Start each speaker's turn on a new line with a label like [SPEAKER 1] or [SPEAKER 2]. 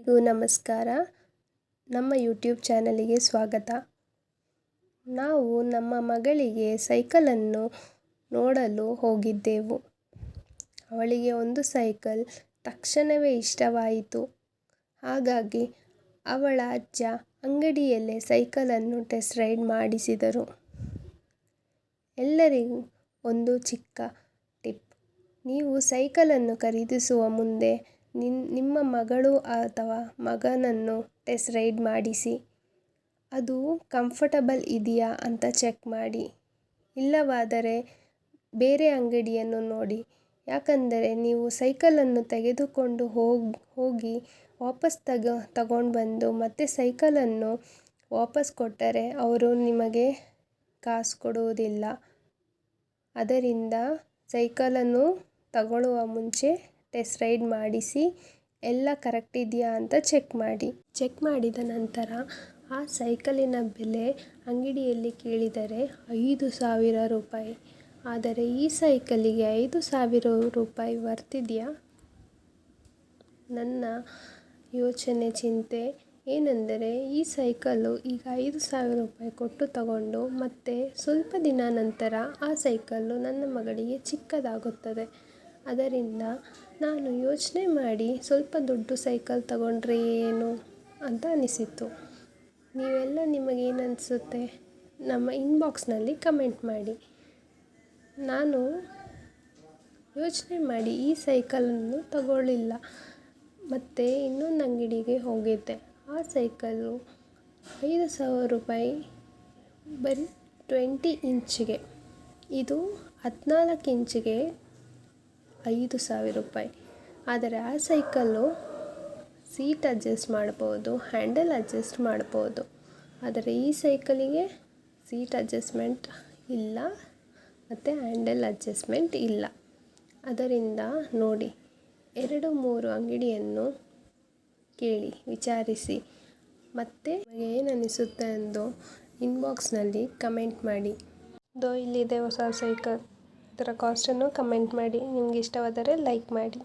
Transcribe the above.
[SPEAKER 1] ಎಲ್ಲರಿಗೂ ನಮಸ್ಕಾರ. ನಮ್ಮ ಯೂಟ್ಯೂಬ್ ಚಾನಲಿಗೆ ಸ್ವಾಗತ. ನಾವು ನಮ್ಮ ಮಗಳಿಗೆ ಸೈಕಲನ್ನು ನೋಡಲು ಹೋಗಿದ್ದೆವು. ಅವಳಿಗೆ ಒಂದು ಸೈಕಲ್ ತಕ್ಷಣವೇ ಇಷ್ಟವಾಯಿತು. ಹಾಗಾಗಿ ಅವಳ ಅಜ್ಜ ಅಂಗಡಿಯಲ್ಲೇ ಸೈಕಲನ್ನು ಟೆಸ್ಟ್ ರೈಡ್ ಮಾಡಿಸಿದರು. ಎಲ್ಲರಿಗೂ ಒಂದು ಚಿಕ್ಕ ಟಿಪ್: ನೀವು ಸೈಕಲನ್ನು ಖರೀದಿಸುವ ಮುಂದೆ ನಿಮ್ಮ ಮಗಳು ಅಥವಾ ಮಗನನ್ನು ಟೆಸ್ಟ್ ರೈಡ್ ಮಾಡಿಸಿ. ಅದು ಕಂಫರ್ಟಬಲ್ ಇದೆಯಾ ಅಂತ ಚೆಕ್ ಮಾಡಿ. ಇಲ್ಲವಾದರೆ ಬೇರೆ ಅಂಗಡಿಯನ್ನು ನೋಡಿ. ಯಾಕಂದರೆ ನೀವು ಸೈಕಲನ್ನು ತೆಗೆದುಕೊಂಡು ಹೋಗಿ ವಾಪಸ್ ತಗೊಂಡು ಬಂದು ಮತ್ತೆ ಸೈಕಲನ್ನು ವಾಪಸ್ ಕೊಟ್ಟರೆ ಅವರು ನಿಮಗೆ ಕಾಸು ಕೊಡುವುದಿಲ್ಲ. ಅದರಿಂದ ಸೈಕಲನ್ನು ತಗೊಳ್ಳುವ ಮುಂಚೆ ಟೆಸ್ಟ್ ರೈಡ್ ಮಾಡಿಸಿ ಎಲ್ಲ ಕರೆಕ್ಟ್ ಇದೆಯಾ ಅಂತ ಚೆಕ್ ಮಾಡಿ. ಚೆಕ್ ಮಾಡಿದ ನಂತರ ಆ ಸೈಕಲಿನ ಬೆಲೆ ಅಂಗಡಿಯಲ್ಲಿ ಕೇಳಿದರೆ 5,000 ರೂಪಾಯಿ. ಆದರೆ ಈ ಸೈಕಲಿಗೆ 5,000 ರೂಪಾಯಿ ವರ್ತಿದೆಯಾ? ನನ್ನ ಯೋಚನೆ ಚಿಂತೆ ಏನೆಂದರೆ, ಈ ಸೈಕಲ್ಲು ಈಗ 5,000 ರೂಪಾಯಿ ಕೊಟ್ಟು ತಗೊಂಡು ಮತ್ತೆ ಸ್ವಲ್ಪ ದಿನ ನಂತರ ಆ ಸೈಕಲ್ಲು ನನ್ನ ಮಗಳಿಗೆ ಚಿಕ್ಕದಾಗುತ್ತದೆ. ಅದರಿಂದ ನಾನು ಯೋಚನೆ ಮಾಡಿ ಸ್ವಲ್ಪ ದೊಡ್ಡ ಸೈಕಲ್ ತಗೊಂಡ್ರೆ ಏನು ಅಂತ ಅನಿಸಿತು. ನೀವೆಲ್ಲ ನಿಮಗೇನನಿಸುತ್ತೆ ನಮ್ಮ ಇನ್ಬಾಕ್ಸ್ನಲ್ಲಿ ಕಮೆಂಟ್ ಮಾಡಿ. ನಾನು ಯೋಚನೆ ಮಾಡಿ ಈ ಸೈಕಲನ್ನು ತಗೊಳ್ಳಿಲ್ಲ. ಮತ್ತು ಇನ್ನೊಂದು ಅಂಗಡಿಗೆ ಹೋಗಿದ್ದೆ. ಆ ಸೈಕಲ್ಲು 5,000 ರೂಪಾಯಿ ಬರೀ 20 ಇಂಚಿಗೆ. ಇದು 14 ಇಂಚಿಗೆ 5,000 ರೂಪಾಯಿ. ಆದರೆ ಆ ಸೈಕಲ್ಲು ಸೀಟ್ ಅಡ್ಜಸ್ಟ್ ಮಾಡ್ಬೋದು, ಹ್ಯಾಂಡಲ್ ಅಡ್ಜಸ್ಟ್ ಮಾಡ್ಬೋದು. ಆದರೆ ಈ ಸೈಕಲಿಗೆ ಸೀಟ್ ಅಡ್ಜಸ್ಟ್ಮೆಂಟ್ ಇಲ್ಲ ಮತ್ತು ಹ್ಯಾಂಡಲ್ ಅಡ್ಜಸ್ಟ್ಮೆಂಟ್ ಇಲ್ಲ. ಅದರಿಂದ ನೋಡಿ, 2-3 ಅಂಗಡಿಯನ್ನು ಕೇಳಿ ವಿಚಾರಿಸಿ ಮತ್ತು ಏನನಿಸುತ್ತೆ ಎಂದು ಇನ್ಬಾಕ್ಸ್ನಲ್ಲಿ ಕಮೆಂಟ್ ಮಾಡಿ. ಇಲ್ಲಿದೆ ಹೊಸ ಸೈಕಲ್. ಇದರ ಕಾಸ್ಟನ್ನು ಕಮೆಂಟ್ ಮಾಡಿ. ನಿಮಗೆ ಇಷ್ಟವಾದರೆ ಲೈಕ್ ಮಾಡಿ.